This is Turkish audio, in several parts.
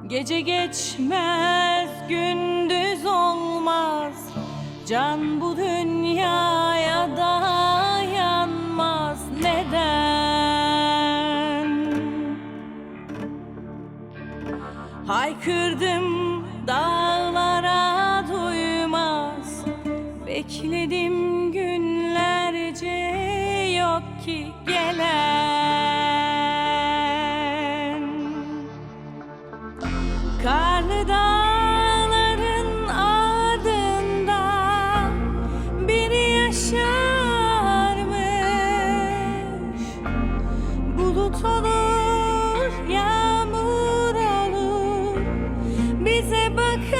Gece geçmez, gündüz olmaz. Can bu dünyaya dayanmaz. Neden? Haykırdım dağlara duymaz. Bekledim günlerce, yok ki gelen. Karlı dağların ardından biri yaşarmış. Bulut olur, yağmur olur, bize bakarmış.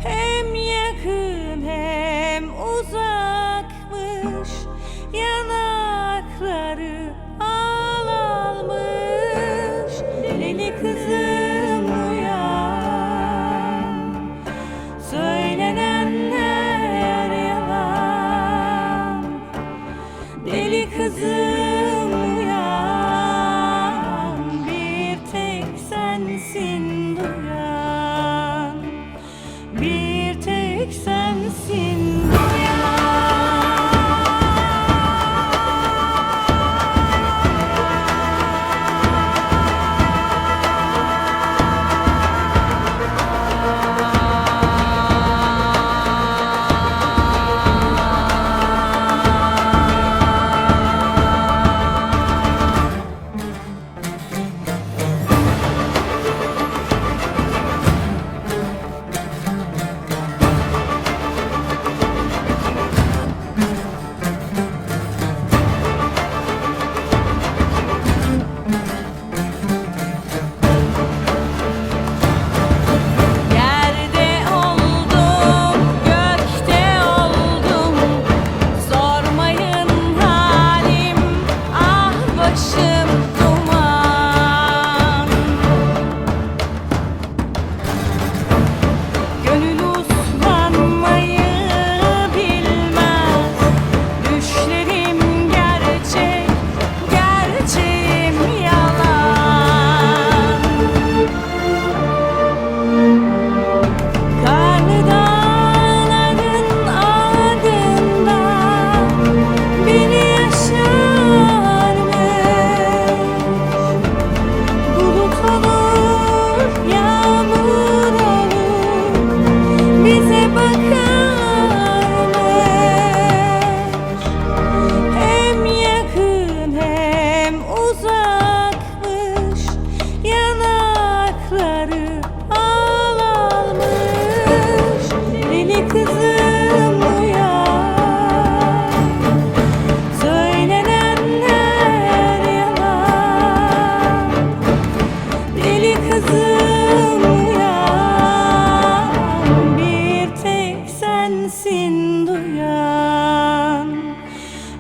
Hem yakın hem uzakmış, yanakları al almış. Deli kızım uyan, söylenenler yalan. Deli kızım uyan, bir tek sensin duyan, bir tek sensin duyan.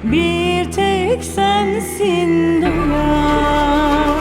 Bir tek sensin duyan.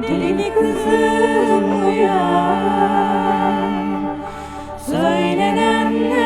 Deli kızım uyan, söylenenler